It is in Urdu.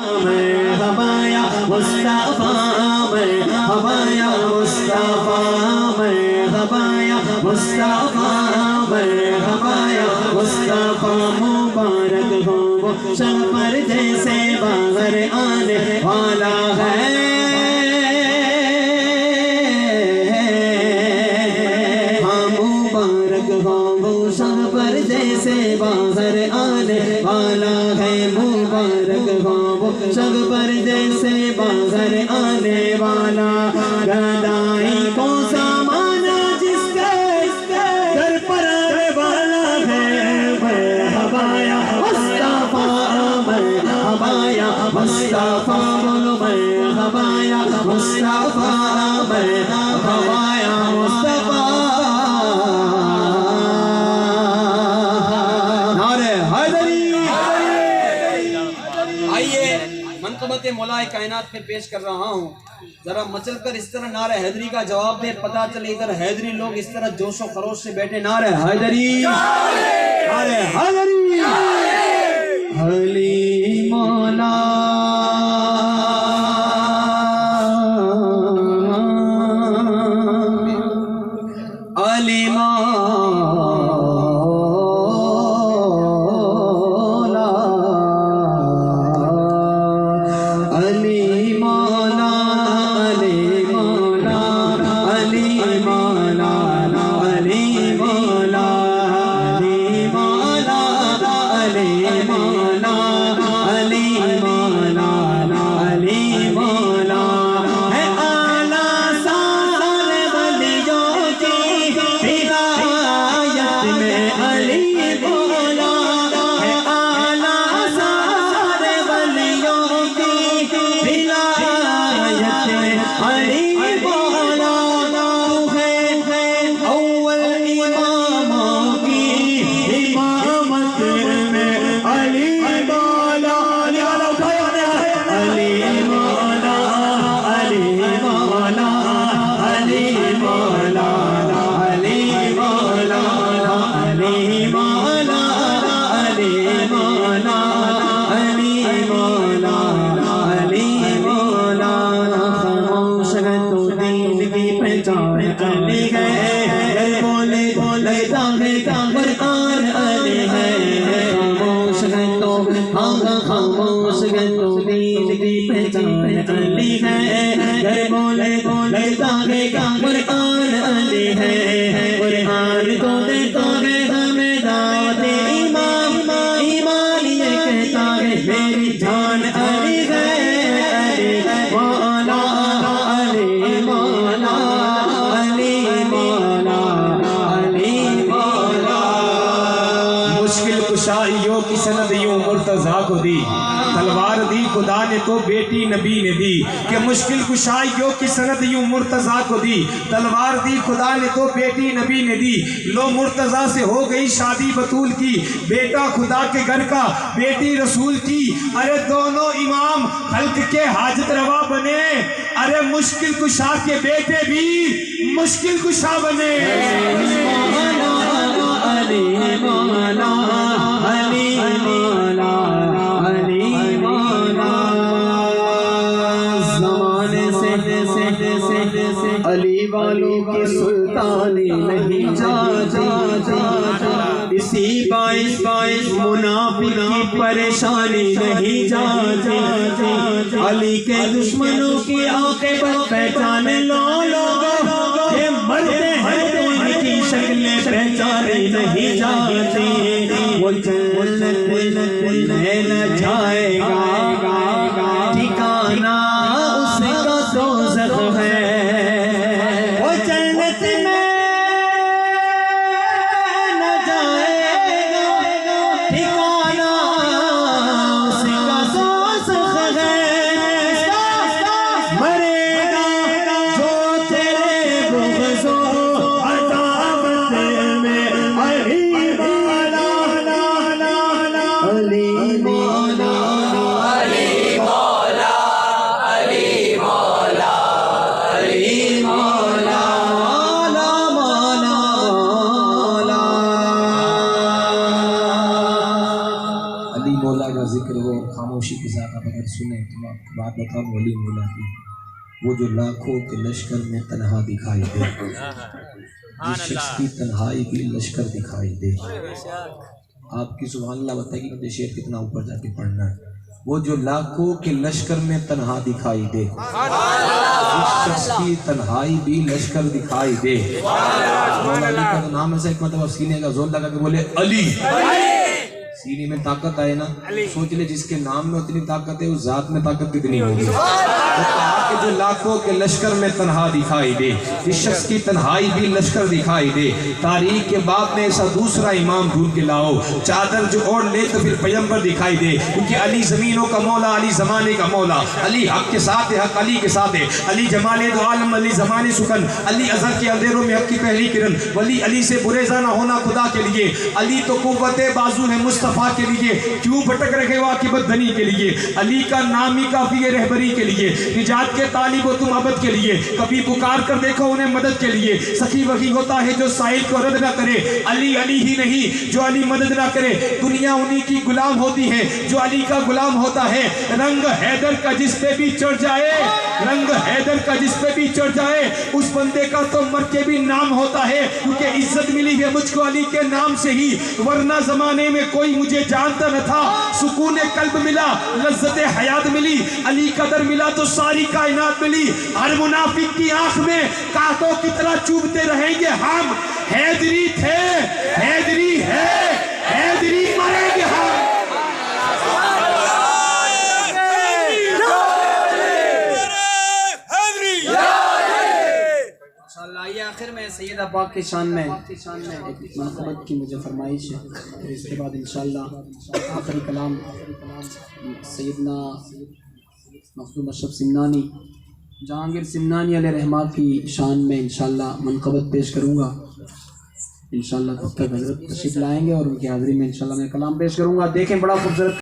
مرحبا یا مصطفیٰ مرحبا یا مصطفیٰ مرحبا یا مصطفیٰ مرحبا یا مصطفیٰ مبارک ہو وہ شب پر جیسے باہر آنے والا ہے جیسے باہر آنے والا ہے مبارک ہو وہ شب پر جیسے باہر آنے والا گدائی کو سامانا جس کے در پر آنے والا ہے مرحبا یا مصطفیٰ مرحبا یا مصطفیٰ بولو مرحبا یا مصطفیٰ مرحبا یا مصطفیٰ منقبت مولا کائنات پہ پیش کر رہا ہوں ذرا مچل کر اس طرح نعرہ حیدری کا جواب دے پتہ چلے ادھر حیدری لوگ اس طرح جوش و خروش سے بیٹھے نعرہ حیدری نعرہ حیدری علی مولا علی خاموش گندو دین کی پہچان علی ہے گر بولے لگتا ہے کہ قرآن علی ہے قرآن کو دیتا ہے ہمیں دعوت ایمان ایمان یہ کہتا ہے میری جان علی ہے علی مولا علی مولا علی مولا علی مولا مشکل کشائیوں کی سند یوں مرتضیٰ کو دی تلوار دی خدا نے تو بیٹی نبی نے دی کہ مشکل کشائیوں کی سند یوں مرتضیٰ کو دی تلوار دی خدا نے تو بیٹی نبی نے دی لو مرتضیٰ سے ہو گئی شادی بطول کی بیٹا خدا کے گھر کا بیٹی رسول کی ارے دونوں امام خلق کے حاجت روا بنے ارے مشکل کشا کے بیٹے بھی مشکل کشا بنے علی مولا علی مولا علی مولا زمانے سے علی والوں کی سلطانی نہیں جا اسی باعث منافق کی پریشانی نہیں جا علی کے دشمنوں کی عاقبت پہچان لو لوگوں یہ مرتے ہیں تو ان کی شکلیں پہچانی نہیں جاتی وہ جنت میں نہ جائے گا ٹھکانہ اس کا دوزخ ہے وہ جنت میں نہ جائے گا ٹھکانہ اس کا دوزخ ہے مرے گا جو تیرے بغض و عداوت میں علی مولا اور سنیں تو آپ کو بات بتاؤں ولی مولا کی، وہ جو لاکھوں کے لشکر میں تنہا دکھائی دے، جس شخص کی تنہائی بھی لشکر دکھائی دے. آپ کی سبحان اللہ بتائیے کہ مجھے شعر کتنا اوپر جا کے پڑھنا ہے. وہ جو لاکھوں کے لشکر میں تنہا دکھائی دے، جس شخص کی تنہائی بھی لشکر دکھائی دے. مولا علی کا تو نام ایسا ایک مرتبہ سینے کا زور لگا کہ بولے علی. سینے میں طاقت آئے نا، سوچ لے جس کے نام میں اتنی طاقت ہے اس ذات میں طاقت کتنی ہوگی. جو لاکھوں کے لشکر میں تنہا دکھائی دے، جس شخص کی تنہائی بھی لشکر دکھائی دے. تاریخ کے بعد میں ایسا دوسرا امام ڈھونڈ کے لاؤ، چادر جو اوڑھ لے تو پھر پیغمبر دکھائی دے. کیونکہ علی زمینوں کا مولا، علی زمانے کا مولا، علی حق کے ساتھ ہے، حق علی کے ساتھ ہے. علی جمال دو عالم، علی زمانے سکن، علی ازہر کے اندھیروں میں حق کی پہلی کرن. ولی علی سے بریزہ نہ ہونا خدا کے لیے. علی تو قوت بازو ہے مصطفیٰ کے لیے، کیوں بھٹک رہے ہو عاقبت دنی کے لیے. علی کا نام ہی کافی ہے رہبری کے لیے، نجات کے طالب ہو تم ابد کے لیے. کبھی پکار کر دیکھو انہیں مدد کے لیے. سخی وہی ہوتا ہے جو سائل کو رد نہ کرے، علی علی ہی نہیں جو علی مدد نہ کرے. دنیا انہی کی غلام ہوتی ہے جو علی کا غلام ہوتا ہے. رنگ حیدر کا جس پہ بھی چڑھ جائے، رنگ حیدر کا جس پہ بھی چڑھ جائے، اس بندے کا تو مر کے بھی نام ہوتا ہے. کیونکہ عزت ملی ہے مجھ کو علی کے نام سے ہی، ورنہ زمانے میں کوئی مجھے جانتا نہ تھا. سکون قلب ملا، لذت حیات ملی، علی قدر ملا تو ساری کائنات ملی. ہر منافق کی آنکھ میں کانٹوں کی طرح چوبتے رہیں گے ہم. حیدری تھے، حیدری ہے، حیدری مریں گے ہم. آئیے آخر میں سیدہ پاک کی شان میں ایک منقبت کی مجھے فرمائش ہے. پھر اس کے بعد انشاءاللہ آخری کلام سیدنا مخدوم اشرف سمنانی جہانگیر سمنانی علیہ رحمہ کی شان میں انشاءاللہ منقبت پیش کروں گا. انشاءاللہ تب تک حضرت تشریف لائیں گے اور ان کی حاضری میں انشاءاللہ میں کلام پیش کروں گا. دیکھیں بڑا خوبصورت